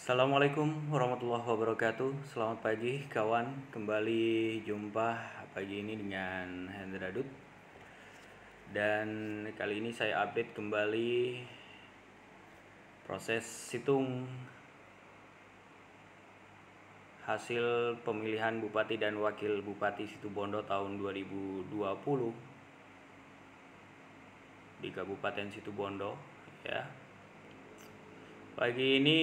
Assalamualaikum warahmatullahi wabarakatuh. Selamat pagi kawan. Kembali jumpa pagi ini dengan Hendra Dut. Dan kali ini saya update kembali proses situng hasil pemilihan Bupati dan Wakil Bupati Situbondo tahun 2020 di Kabupaten Situbondo ya. Pagi ini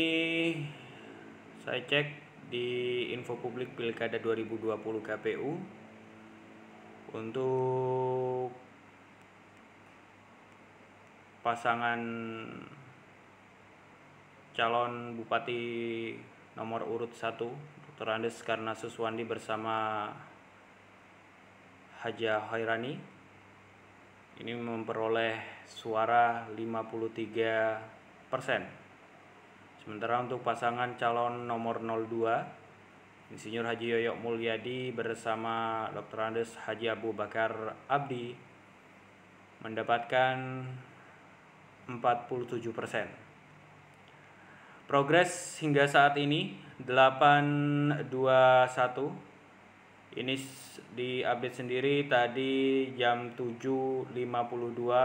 saya cek di info publik Pilkada 2020 KPU untuk pasangan calon Bupati nomor urut 1 Dr. Andes Karna Suswandi bersama Haja Khairani ini memperoleh suara 53%. Sementara untuk pasangan calon nomor 02 Insinyur Haji Yoyok Mulyadi bersama Dr. Andes Haji Abu Bakar Abdi mendapatkan 47%. Progres hingga saat ini 821. Ini diupdate sendiri tadi jam 7.52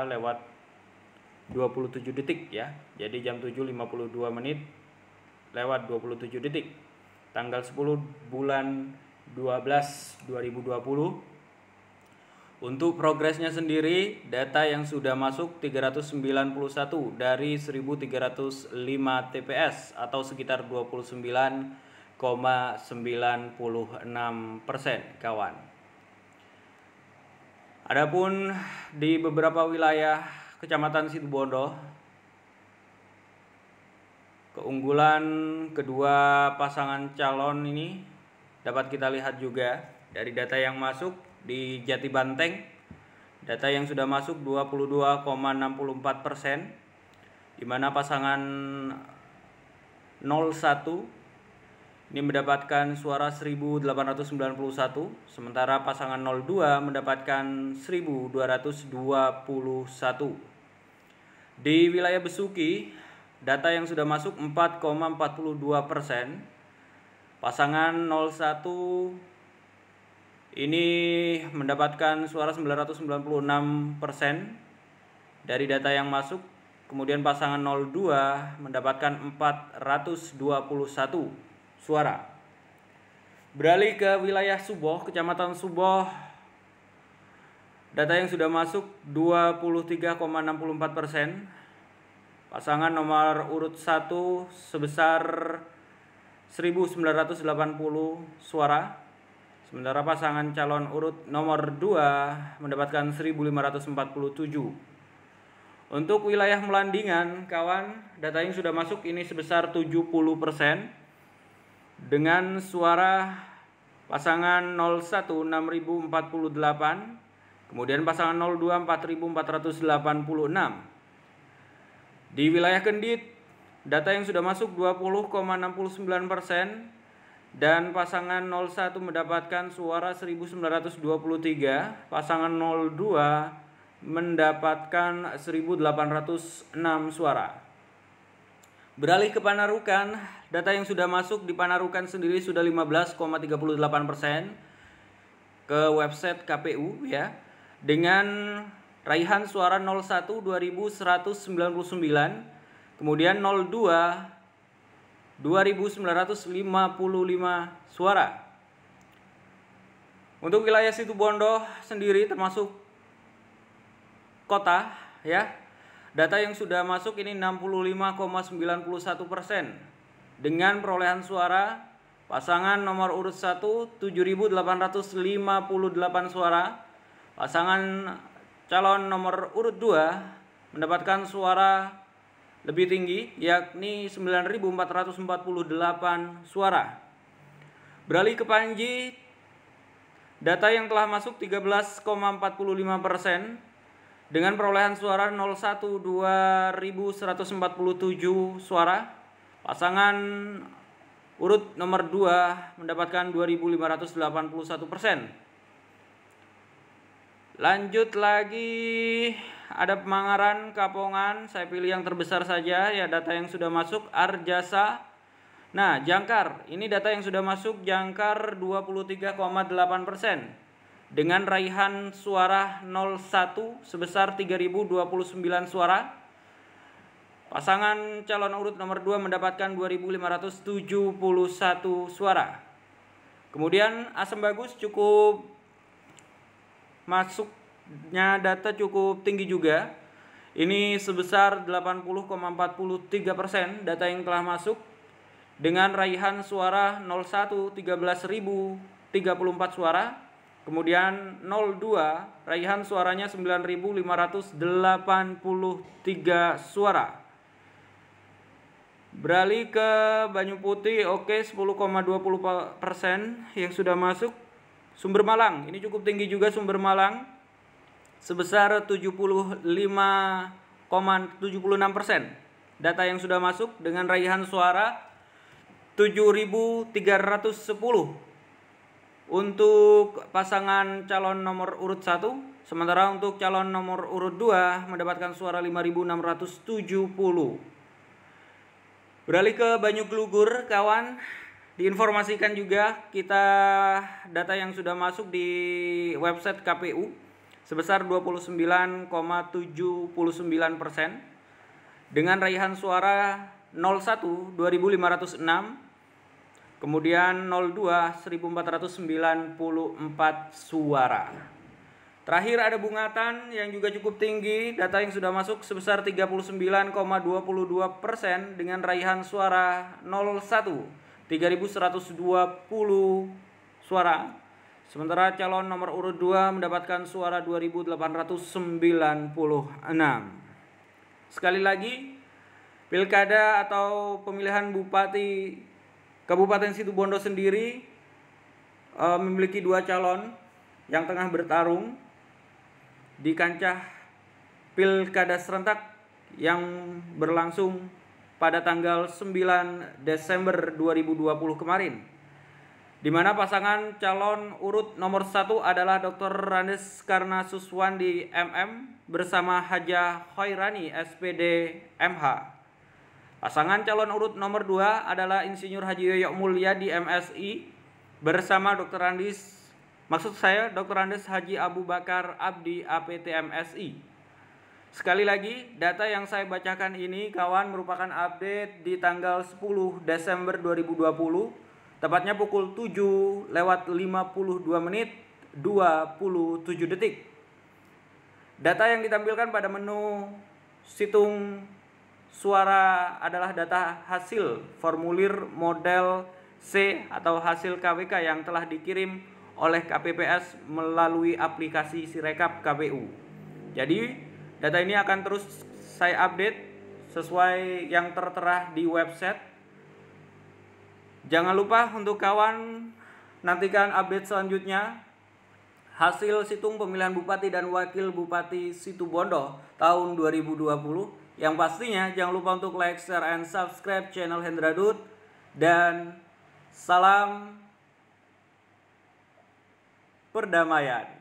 lewat 27 detik ya. Jadi jam 7.52 menit lewat 27 detik. Tanggal 10 bulan 12 2020. Untuk progresnya sendiri, data yang sudah masuk 391 dari 1305 TPS atau sekitar 29,96% kawan. Adapun di beberapa wilayah Kecamatan Situbondo, keunggulan kedua pasangan calon ini dapat kita lihat juga dari data yang masuk di Jati Banteng. Data yang sudah masuk 22,64%, di mana pasangan 01 ini mendapatkan suara 1891, sementara pasangan 02 mendapatkan 1221. Di wilayah Besuki, data yang sudah masuk 4,42%. Pasangan 01 ini mendapatkan suara 996% dari data yang masuk. Kemudian pasangan 02 mendapatkan 421 suara. Beralih ke wilayah Suboh, Kecamatan Suboh, data yang sudah masuk 23,64%. Pasangan nomor urut 1 sebesar 1980 suara. Sementara pasangan calon urut nomor 2 mendapatkan 1547. Untuk wilayah Melandingan, kawan, data yang sudah masuk ini sebesar 70%. Dengan suara pasangan 01 6048, kemudian pasangan 02 4486. Di wilayah Kendit, data yang sudah masuk 20,69% dan pasangan 01 mendapatkan suara 1923, pasangan 02 mendapatkan 1806 suara. Beralih ke Panarukan, data yang sudah masuk di Panarukan sendiri sudah 15,38% ke website KPU ya, dengan raihan suara 01 2199, kemudian 02 2955 suara. Untuk wilayah Situbondo sendiri termasuk kota ya, data yang sudah masuk ini 65,91% dengan perolehan suara pasangan nomor urut 1 7.858 suara. Pasangan calon nomor urut 2 mendapatkan suara lebih tinggi, yakni 9.448 suara. Beralih ke Panji, data yang telah masuk 13,45% dengan perolehan suara 01 2147 suara. Pasangan urut nomor 2 mendapatkan 2.581%. Lanjut lagi, ada Pemangaran, Kapongan. Saya pilih yang terbesar saja ya, data yang sudah masuk. Arjasa Nah, jangkar, ini data yang sudah masuk, jangkar 23,8% dengan raihan suara 01 sebesar 3029 suara. Pasangan calon urut nomor 2 mendapatkan 2571 suara. Kemudian Asam Bagus cukup masuknya data cukup tinggi juga. Ini sebesar 80,43% data yang telah masuk dengan raihan suara 01 13.034 suara. Kemudian 02 raihan suaranya 9.583 suara. Beralih ke Banyu Putih, oke, 10,20% yang sudah masuk. Sumber Malang, ini cukup tinggi juga Sumber Malang, sebesar 75,76% data yang sudah masuk dengan raihan suara 7.310 untuk pasangan calon nomor urut 1. Sementara untuk calon nomor urut 2 mendapatkan suara 5.670. Beralih ke Banyu Glugur, kawan, diinformasikan juga kita data yang sudah masuk di website KPU sebesar 29,79% dengan raihan suara 01 2506, kemudian 02 1494 suara. Terakhir ada Bungatan yang juga cukup tinggi, data yang sudah masuk sebesar 39,22% dengan raihan suara 01 3120 suara. Sementara calon nomor urut 2 mendapatkan suara 2896. Sekali lagi, pilkada atau pemilihan bupati Kabupaten Situbondo sendiri memiliki 2 calon yang tengah bertarung di kancah pilkada serentak yang berlangsung pada tanggal 9 Desember 2020 kemarin, di mana pasangan calon urut nomor 1 adalah Dr. Randes Karna Suswandi MM bersama Hajah Khairani SPD MH. Pasangan calon urut nomor 2 adalah Insinyur Haji Yoyo Mulyadi MSI bersama Dr. Randes Haji Abu Bakar Abdi APT MSI. Sekali lagi, data yang saya bacakan ini, kawan, merupakan update di tanggal 10 Desember 2020, tepatnya pukul 7:52 menit 27 detik. Data yang ditampilkan pada menu situng suara adalah data hasil formulir model C atau hasil KWK yang telah dikirim oleh KPPS melalui aplikasi Sirekap KPU. Jadi, data ini akan terus saya update sesuai yang tertera di website. Jangan lupa untuk kawan nantikan update selanjutnya hasil situng pemilihan bupati dan wakil bupati Situbondo tahun 2020. Yang pastinya jangan lupa untuk like, share, and subscribe channel Hendra Dut. Dan salam perdamaian.